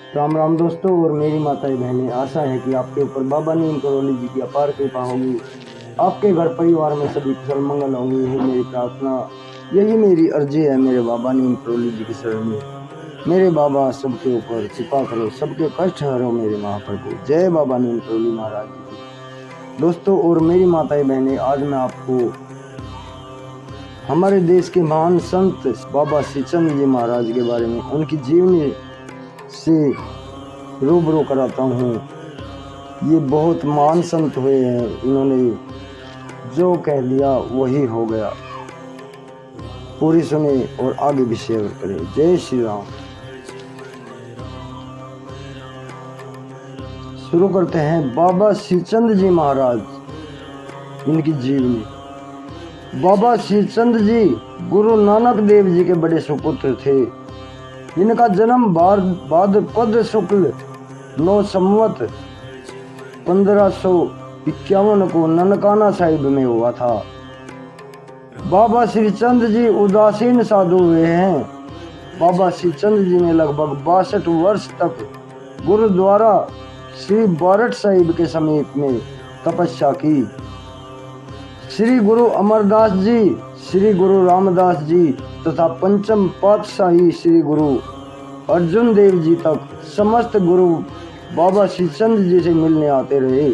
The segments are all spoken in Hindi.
राम राम दोस्तों और मेरी माताएं बहनें, आशा है कि आपके ऊपर बाबा नीम करोली जी की अपार कृपा होगी। आपके घर परिवार में सभी कुशल मंगल होंगे, यही मेरी प्रार्थना, यही मेरी अर्जी है मेरे बाबा नीम करोली जी की शरण में। मेरे बाबा सबके ऊपर कृपा करो, सबके कष्ट हरो मेरे महाप्रभु। जय बाबा नीम करोली महाराज जी की। दोस्तों और मेरी माताएं बहनें, आज मैं आपको हमारे देश के महान संत बाबा श्रीचंद जी महाराज के बारे में, उनकी जीवनी से रूबरू कराता हूँ। ये बहुत महान संत हुए हैं, इन्होंने जो कह दिया वही हो गया। पूरी सुने और आगे भी शेयर करें। जय श्री राम। शुरू करते हैं बाबा श्रीचंद जी महाराज, इनकी जीवनी। बाबा श्रीचंद जी गुरु नानक देव जी के बड़े सुपुत्र थे। इनका जन्म भाद्रपद शुक्ल 9 संवत 1551 को ननकाना साहिब में हुआ था। बाबा श्रीचंद जी उदासीन साधु हुए हैं। बाबा श्रीचंद जी ने लगभग 62 वर्ष तक गुरुद्वारा श्री बारठ साहिब के समीप में तपस्या की। श्री गुरु अमरदास जी, श्री गुरु रामदास जी तथा पंचम पातशाही श्री गुरु अर्जुन देव जी तक समस्त गुरु बाबा श्रीचंद जी से मिलने आते रहे।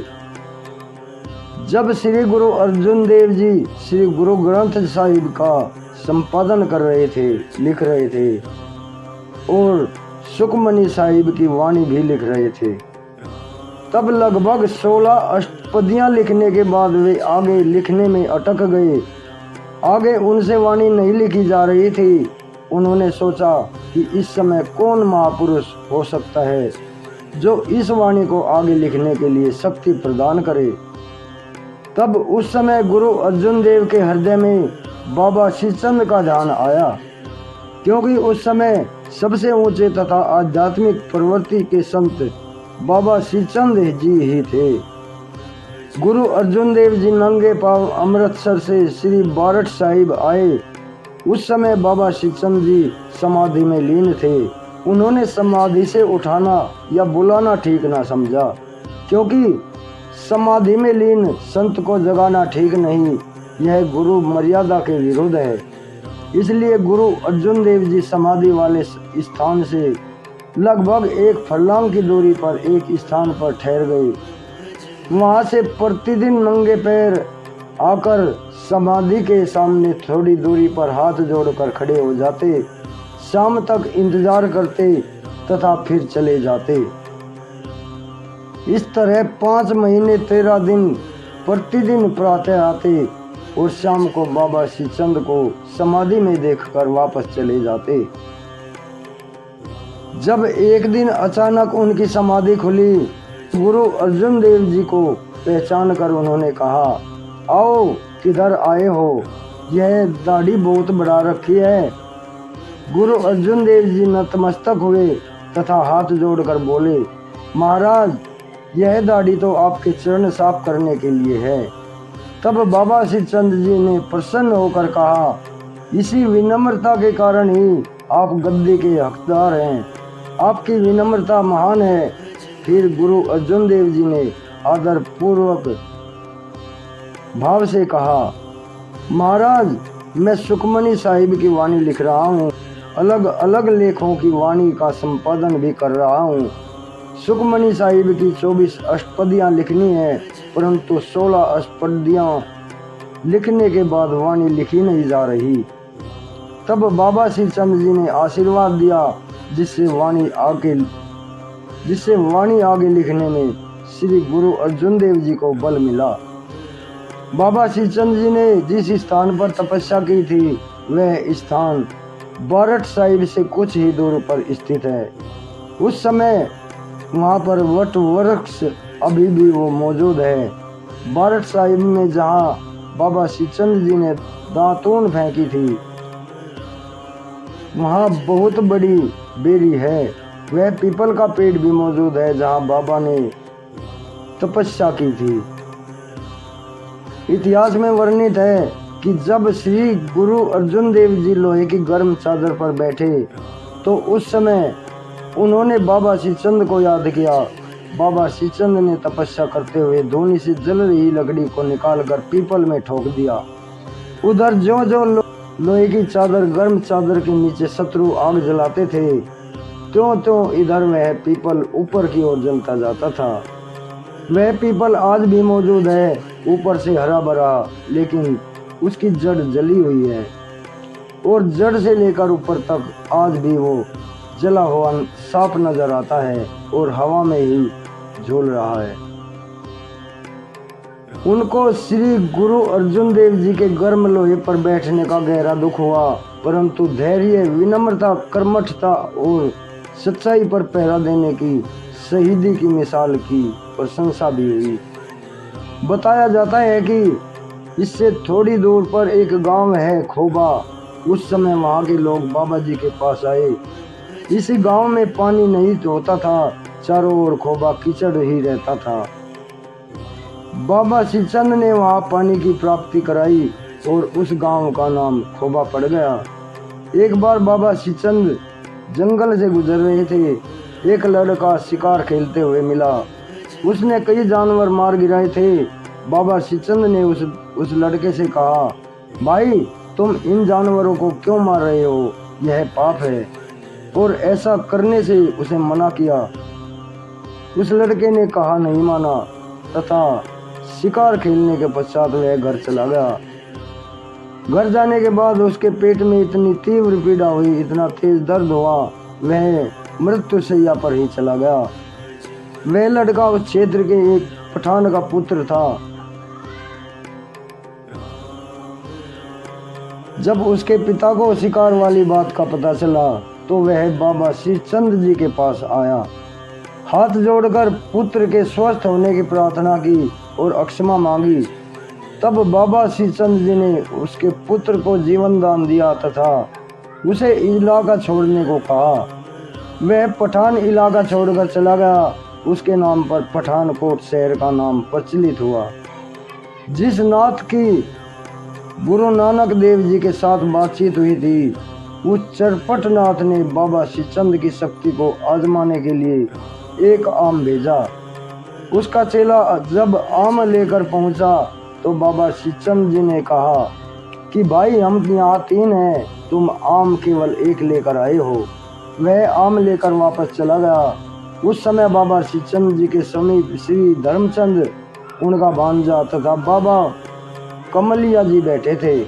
जब श्री गुरु अर्जुन देव जी श्री गुरु ग्रंथ साहिब का संपादन कर रहे थे, लिख रहे थे और सुखमनी साहिब की वाणी भी लिख रहे थे, तब लगभग 16 अष्टपदियां लिखने के बाद वे आगे लिखने में अटक गए। आगे उनसे वाणी नहीं लिखी जा रही थी। उन्होंने सोचा कि इस समय कौन महापुरुष हो सकता है जो इस वाणी को आगे लिखने के लिए शक्ति प्रदान करे। तब उस समय गुरु अर्जुन देव के हृदय में बाबा श्रीचंद का ध्यान आया, क्योंकि उस समय सबसे ऊंचे तथा आध्यात्मिक प्रवृत्ति के संत बाबा श्रीचंद जी ही थे। गुरु अर्जुन देव जी नंगे पांव अमृतसर से श्री बारठ साहिब आए। उस समय बाबा श्रीचंद जी समाधि में लीन थे। उन्होंने समाधि से उठाना या बुलाना ठीक ना समझा, क्योंकि समाधि में लीन संत को जगाना ठीक नहीं, यह गुरु मर्यादा के विरुद्ध है। इसलिए गुरु अर्जुन देव जी समाधि वाले स्थान से लगभग 1 फरलांग की दूरी पर एक स्थान पर ठहर गए। वहां से प्रतिदिन नंगे पैर आकर समाधि के सामने थोड़ी दूरी पर हाथ जोड़कर खड़े हो जाते, शाम तक इंतजार करते तथा फिर चले जाते। इस तरह 5 महीने 13 दिन प्रतिदिन प्रातः आते और शाम को बाबा श्रीचंद को समाधि में देखकर वापस चले जाते। जब एक दिन अचानक उनकी समाधि खुली, गुरु अर्जुन देव जी को पहचान कर उन्होंने कहा, आओ किधर आए हो, यह दाढ़ी बहुत बढ़ा रखी है। गुरु अर्जुन देव जी नतमस्तक हुए तथा हाथ जोड़कर बोले, महाराज यह दाढ़ी तो आपके चरण साफ करने के लिए है। तब बाबा श्रीचंद जी ने प्रसन्न होकर कहा, इसी विनम्रता के कारण ही आप गद्दी के हकदार हैं, आपकी विनम्रता महान है। फिर गुरु अर्जुन देव जी ने आदर पूर्वक भाव से कहा, महाराज मैं सुखमनी साहिब की वाणी लिख रहा हूँ, अलग अलग लेखों की वाणी का संपादन भी कर रहा हूँ। सुखमनी साहिब की 24 अष्टपदियाँ लिखनी है, परंतु 16 अष्टपदियाँ लिखने के बाद वाणी लिखी नहीं जा रही। तब बाबा श्रीचंद जी ने आशीर्वाद दिया, जिससे वाणी आगे लिखने में श्री गुरु अर्जुन देव जी को बल मिला। बाबा श्रीचंद जी ने जिस स्थान पर तपस्या की थी, वह स्थान बारठ साहिब से कुछ ही दूर पर स्थित है। उस समय वहाँ पर वट वृक्ष अभी भी वो मौजूद है। बारठ साहिब में जहाँ बाबा श्रीचंद जी ने दातून फेंकी थी, वहाँ बहुत बड़ी बेरी है। वह पीपल का पेड़ भी मौजूद है जहाँ बाबा ने तपस्या की थी। इतिहास में वर्णित है कि जब श्री गुरु अर्जुन देव जी लोहे की गर्म चादर पर बैठे, तो उस समय उन्होंने बाबा श्रीचंद को याद किया। बाबा श्रीचंद ने तपस्या करते हुए धूनी से जल रही लकड़ी को निकालकर पीपल में ठोक दिया। उधर जो जो लोहे की चादर गर्म चादर के नीचे शत्रु आग जलाते थे, त्यों त्यों इधर वह पीपल ऊपर की ओर जलता जाता था। वह पीपल आज भी मौजूद है, ऊपर से हरा भरा, लेकिन उसकी जड़ जली हुई है और जड़ से लेकर ऊपर तक आज भी वो जला हुआ साफ नजर आता है और हवा में ही झूल रहा है। उनको श्री गुरु अर्जुन देव जी के गर्म लोहे पर बैठने का गहरा दुख हुआ, परंतु धैर्य, विनम्रता, कर्मठता और सच्चाई पर पहरा देने की शहीदी की मिसाल की प्रशंसा भी हुई। बताया जाता है कि इससे थोड़ी दूर पर एक गांव है खोबा। उस समय वहां के लोग बाबा जी के पास आए। इसी गांव में पानी नहीं होता था, चारों ओर खोबा कीचड़ ही रहता था। बाबा श्रीचंद ने वहां पानी की प्राप्ति कराई और उस गांव का नाम खोबा पड़ गया। एक बार बाबा श्रीचंद जंगल से गुजर रहे थे। एक लड़का शिकार खेलते हुए मिला। उसने कई जानवर मार गिराए थे। बाबा श्रीचंद ने उस लड़के से कहा, भाई तुम इन जानवरों को क्यों मार रहे हो? यह पाप है। और ऐसा करने से उसे मना किया। उस लड़के ने कहा नहीं माना तथा शिकार खेलने के पश्चात वह घर चला गया। घर जाने के बाद उसके पेट में इतनी तीव्र पीड़ा हुई, इतना तेज दर्द हुआ, वह मृत्युशैया पर ही चला गया। वह लड़का उस क्षेत्र के एक पठान का पुत्र था। जब उसके पिता को शिकार वाली बात का पता चला तो वह बाबा श्रीचंद जी के पास आया। हाथ जोड़कर पुत्र के स्वस्थ होने की प्रार्थना की और अक्षमा मांगी। तब बाबा श्रीचंद जी ने उसके पुत्र को जीवन दान दिया तथा उसे इलाका छोड़ने को कहा। वह पठान इलाका छोड़कर चला गया। उसके नाम पर पठानकोट शहर का नाम प्रचलित हुआ। जिस नाथ की गुरु नानक देव जी के साथ बातचीत हुई थी, उस चरपट नाथ ने बाबा श्रीचंद की शक्ति को आजमाने के लिए एक आम भेजा। उसका चेला जब आम लेकर पहुंचा तो बाबा श्रीचंद जी ने कहा कि भाई हम यहाँ 3 हैं, तुम आम केवल एक लेकर आए हो। वह आम लेकर वापस चला गया। उस समय बाबा श्रीचंद जी के समीप श्री धर्मचंद, उनका भांजा तथा बाबा कमलिया जी बैठे थे।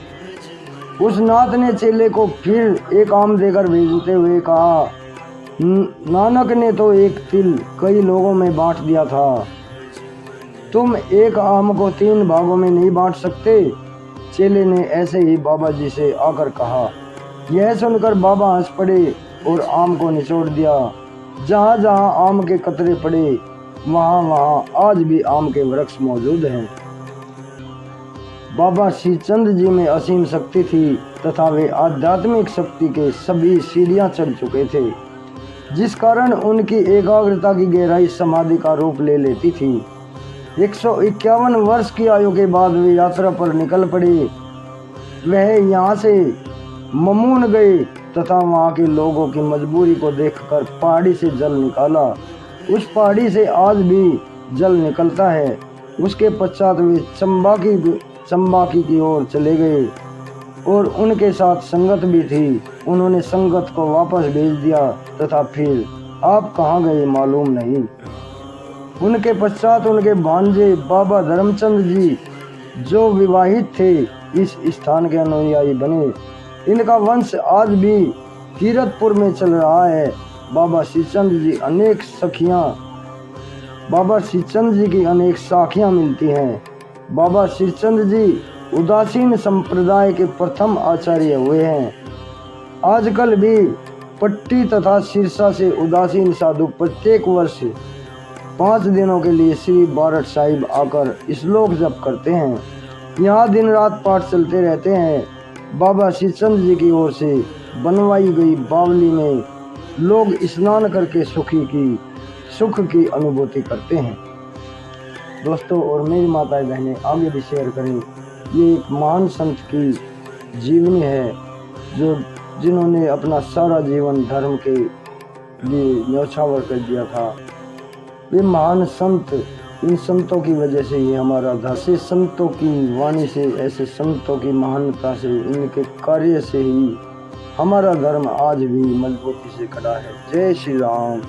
उस नाथ ने चेले को फिर एक आम देकर भेजते हुए कहा, नानक ने तो एक तिल कई लोगों में बांट दिया था, तुम एक आम को 3 भागों में नहीं बांट सकते? चेले ने ऐसे ही बाबा जी से आकर कहा। यह सुनकर बाबा हंस पड़े और आम को निचोड़ दिया। जहाँ जहाँ आम के कतरे पड़े वहाँ वहाँ आज भी आम के वृक्ष मौजूद हैं। बाबा श्रीचंद जी में असीम शक्ति थी तथा वे आध्यात्मिक शक्ति के सभी सीढ़ियाँ चढ़ चुके थे, जिस कारण उनकी एकाग्रता की गहराई समाधि का रूप ले लेती थी। 151 वर्ष की आयु के बाद वे यात्रा पर निकल पड़े। वह यहाँ से ममून गए तथा वहाँ के लोगों की मजबूरी को देखकर पहाड़ी से जल निकाला। उस पहाड़ी से आज भी जल निकलता है। उसके पश्चात वे चंबाकी की ओर चले गए और उनके साथ संगत भी थी। उन्होंने संगत को वापस भेज दिया तथा फिर आप कहाँ गए मालूम नहीं। उनके पश्चात उनके भांजे बाबा धर्मचंद जी, जो विवाहित थे, इस स्थान के अनुयायी बने। इनका वंश आज भी कीरतपुर में चल रहा है। बाबा श्रीचंद जी की अनेक शाखियाँ मिलती हैं। बाबा श्रीचंद जी उदासीन संप्रदाय के प्रथम आचार्य हुए हैं। आजकल भी पट्टी तथा सिरसा से उदासीन साधु प्रत्येक वर्ष 5 दिनों के लिए श्री बारठ साहिब आकर श्लोक जप करते हैं। यहाँ दिन रात पाठ चलते रहते हैं। बाबा श्रीचंद जी की ओर से बनवाई गई बावली में लोग स्नान करके सुख की अनुभूति करते हैं। दोस्तों और मेरी माताएं बहनें आगे भी शेयर करें। ये एक महान संत की जीवनी है जिन्होंने अपना सारा जीवन धर्म के लिए न्यौछावर कर दिया था। वे महान संत, इन संतों की वजह से ही हमारा धर्म, ऐसे संतों की वाणी से, ऐसे संतों की महानता से, इनके कार्य से ही हमारा धर्म आज भी मजबूती से खड़ा है। जय श्री राम।